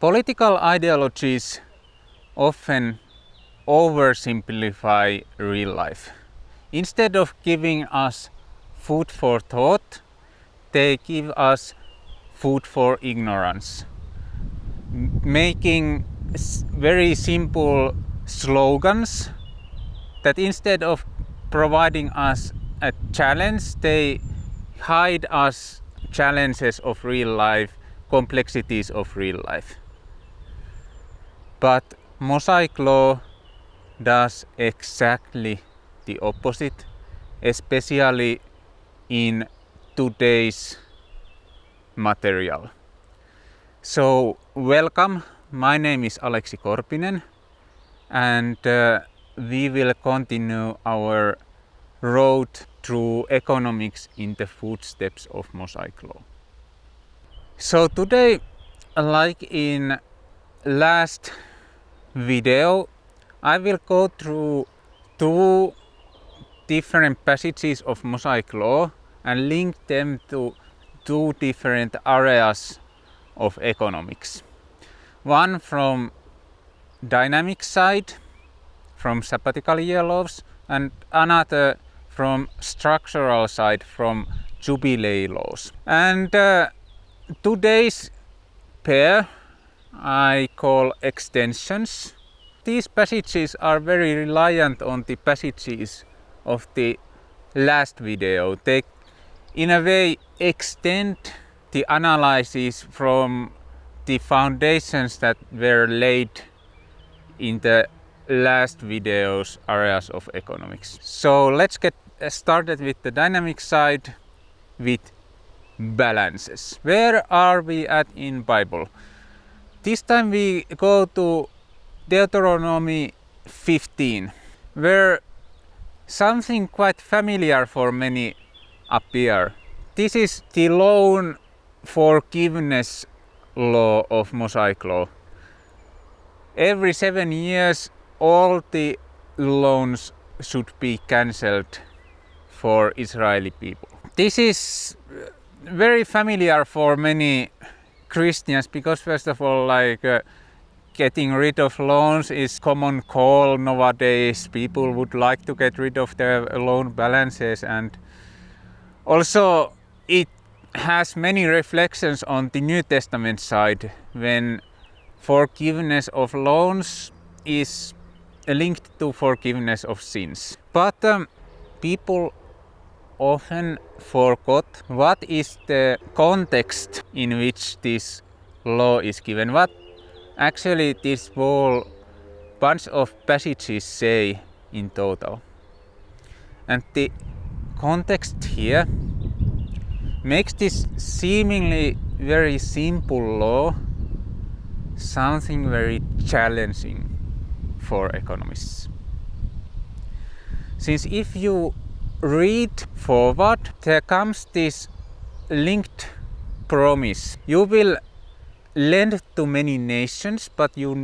Political ideologies often oversimplify real life. Instead of giving us food for thought, they give us food for ignorance, making very simple slogans that instead of providing us a challenge, they hide us challenges of real life, complexities of real life. But Mosaic law does exactly the opposite, especially in today's material. So welcome, my name is Aleksi Korpinen, and we will continue our road through economics in the footsteps of Mosaic law. So today, like in last video, I will go through two different passages of Mosaic law and link them to two different areas of economics. One from dynamic side, from sabbatical year laws, and another from structural side, from jubilee laws. And today's pair I call extensions. These passages are very reliant on the passages of the last video. They in a way extend the analysis from the foundations that were laid in the last video's areas of economics. So let's get started with the dynamic side with balances. Where are we at in Bible? This time we go to Deuteronomy 15, where something quite familiar for many appear. This is the loan forgiveness law of Mosaic law. Every 7 years all the loans should be cancelled for Israeli people. This is very familiar for many Christians because first of all, getting rid of loans is common call nowadays. People would like to get rid of their loan balances, and also it has many reflections on the New Testament side when forgiveness of loans is linked to forgiveness of sins. But people often forgot what is the context in which this law is given, what actually this whole bunch of passages say in total. And the context here makes this seemingly very simple law something very challenging for economists. Since if you read forward, there comes this linked promise. You will lend to many nations, but you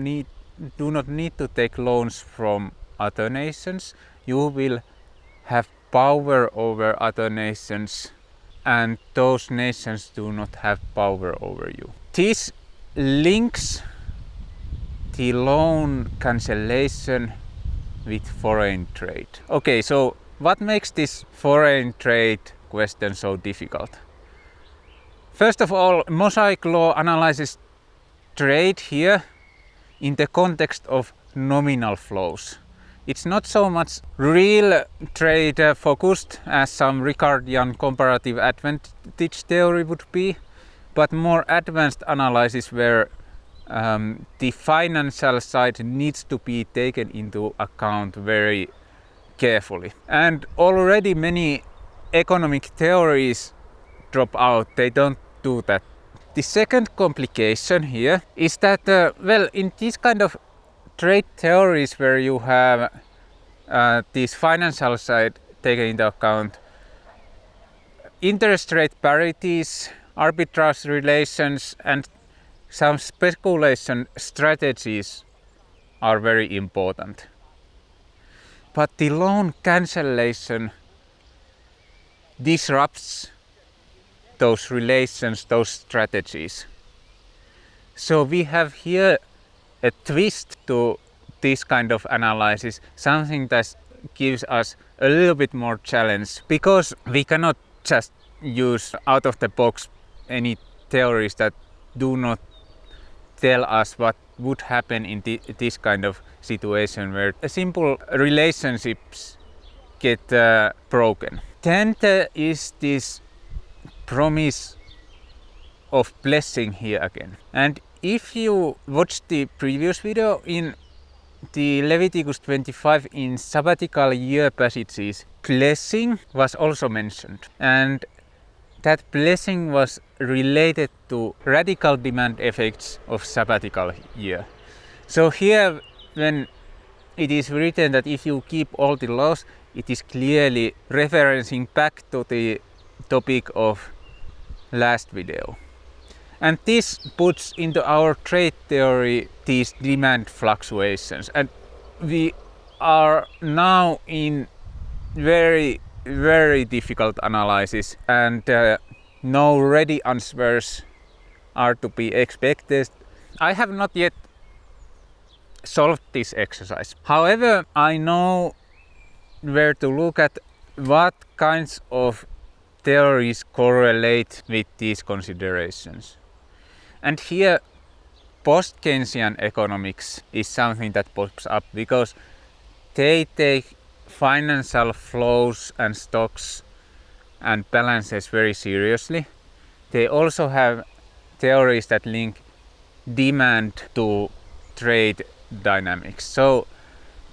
do not need to take loans from other nations. You will have power over other nations, and those nations do not have power over you. This links the loan cancellation with foreign trade. Okay, so what makes this foreign trade question so difficult? First of all, Mosaic law analyzes trade here in the context of nominal flows. It's not so much real trade focused as some Ricardian comparative advantage theory would be, but more advanced analysis where the financial side needs to be taken into account very carefully. And already many economic theories drop out, they don't do that. The second complication here is that, in this kind of trade theories where you have this financial side taken into account, interest rate parities, arbitrage relations, and some speculation strategies are very important. But the loan cancellation disrupts those relations, those strategies. So we have here a twist to this kind of analysis, something that gives us a little bit more challenge, because we cannot just use out of the box any theories that do not tell us what would happen in this kind of situation where simple relationships get broken. Then there is this promise of blessing here again. And if you watch the previous video in the Leviticus 25 in sabbatical year passages, blessing was also mentioned. And that blessing was related to radical demand effects of sabbatical year. So here, when it is written that if you keep all the laws, it is clearly referencing back to the topic of last video. And this puts into our trade theory these demand fluctuations. And we are now in very, very difficult analysis, and no ready answers are to be expected. I have not yet solved this exercise. However, I know where to look at what kinds of theories correlate with these considerations. And here, post-Keynesian economics is something that pops up because they take financial flows and stocks and balances very seriously. They also have theories that link demand to trade dynamics. So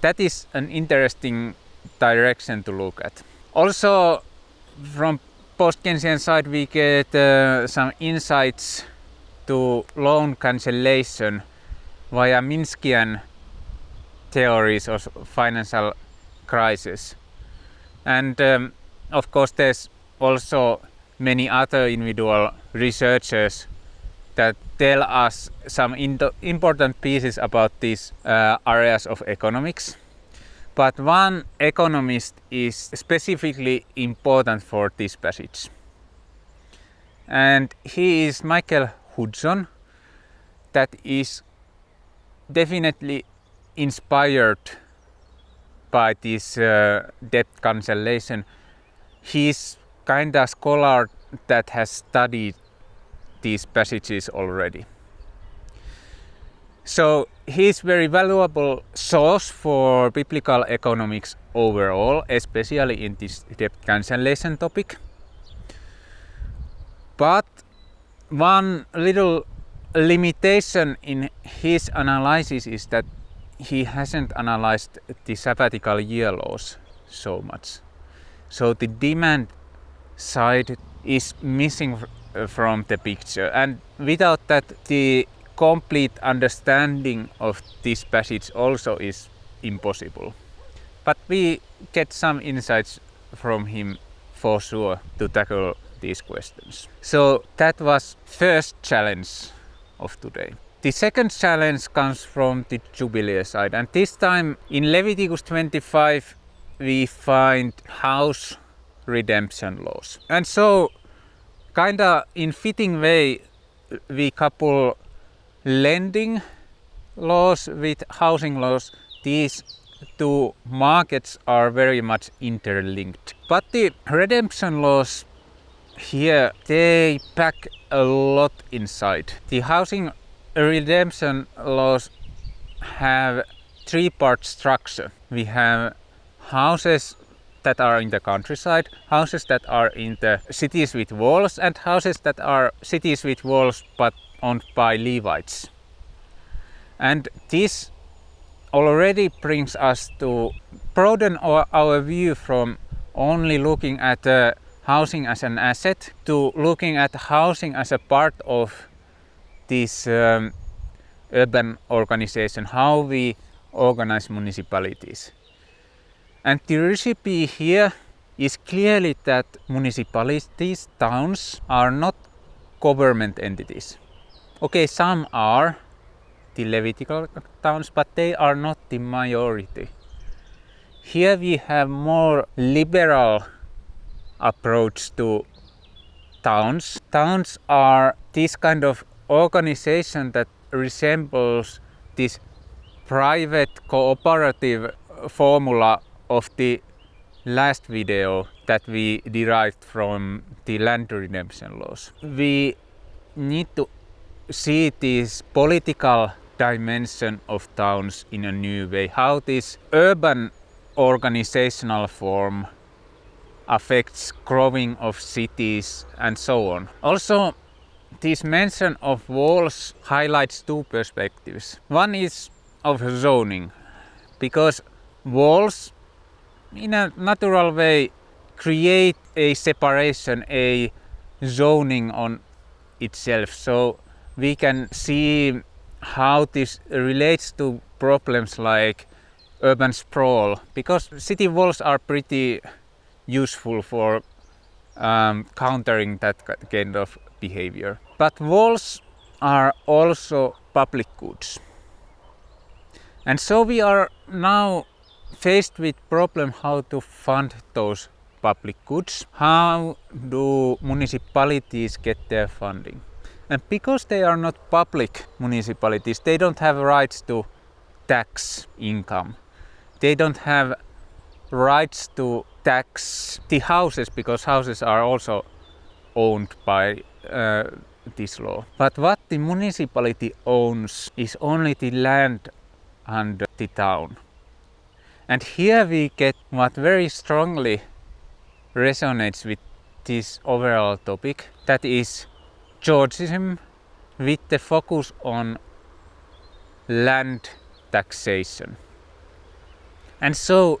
that is an interesting direction to look at. Also, from post-Keynesian side, we get some insights to loan cancellation via Minskian theories of financial crisis. And of course, there's also many other individual researchers that tell us some important pieces about these areas of economics. But one economist is specifically important for this passage. And he is Michael Hudson, that is definitely inspired by this debt cancellation. He's kind of scholar that has studied these passages already. So he's very valuable source for biblical economics overall, especially in this debt cancellation topic. But one little limitation in his analysis is that he hasn't analyzed the sabbatical year laws so much. So the demand side is missing from the picture, and without that the complete understanding of this passage also is impossible. But we get some insights from him for sure to tackle these questions. So that was first challenge of today. The second challenge comes from the Jubilee side, and this time in Leviticus 25 we find house redemption laws. And so kinda in fitting way we couple lending laws with housing laws. These two markets are very much interlinked. But the redemption laws here, they pack a lot inside. The housing redemption laws have three-part structure. We have houses that are in the countryside, houses that are in the cities with walls, and houses that are cities with walls but owned by Levites. And this already brings us to broaden our view from only looking at housing as an asset to looking at housing as a part of this urban organization, how we organize municipalities. And the recipe here is clearly that municipalities, towns, are not government entities. Okay, some are the Levitical towns, but they are not the majority. Here we have more liberal approach to towns. Towns are this kind of organization that resembles this private cooperative formula of the last video that we derived from the land redemption laws. We need to see this political dimension of towns in a new way, how this urban organizational form affects growing of cities and so on. Also, this mention of walls highlights two perspectives. One is of zoning, because walls in a natural way create a separation, a zoning on itself. So we can see how this relates to problems like urban sprawl, because city walls are pretty useful for countering that kind of behavior. But walls are also public goods. And so we are now faced with problem how to fund those public goods. How do municipalities get their funding? And because they are not public municipalities, they don't have rights to tax income. They don't have rights to tax the houses, because houses are also owned by this law. But what the municipality owns is only the land and the town. And here we get what very strongly resonates with this overall topic, that is Georgism with the focus on land taxation. And so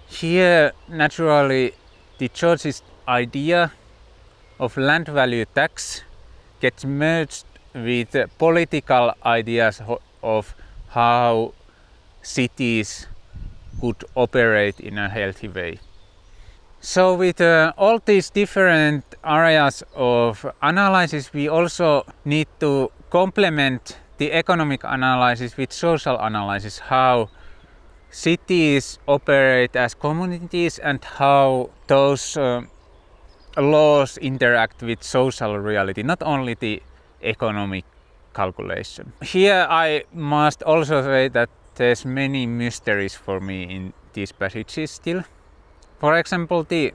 here naturally the Georgist idea of land value tax gets merged with political ideas of how cities could operate in a healthy way. So with all these different areas of analysis, we also need to complement the economic analysis with social analysis, how cities operate as communities and how those laws interact with social reality, not only the economic calculation. Here I must also say that there's many mysteries for me in these passages still. For example, the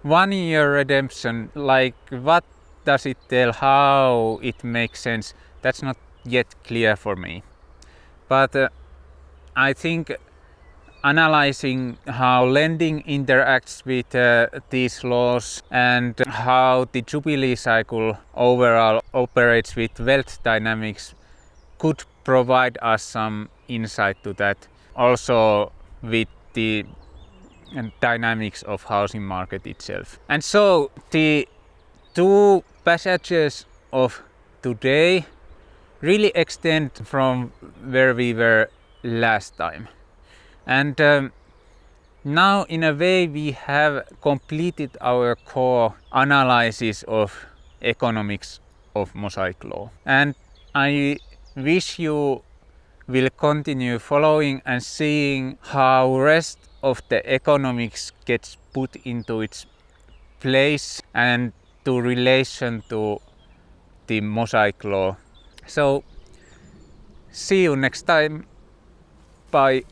1 year redemption, like what does it tell, how it makes sense, that's not yet clear for me. But I think analyzing how lending interacts with these laws and how the Jubilee cycle overall operates with wealth dynamics could provide us some insight to that, also with the dynamics of housing market itself. And so the two passages of today really extend from where we were last time. And now in a way we have completed our core analysis of economics of Mosaic law. And I wish you will continue following and seeing how rest of the economics gets put into its place and to relation to the Mosaic law. So see you next time. Bye.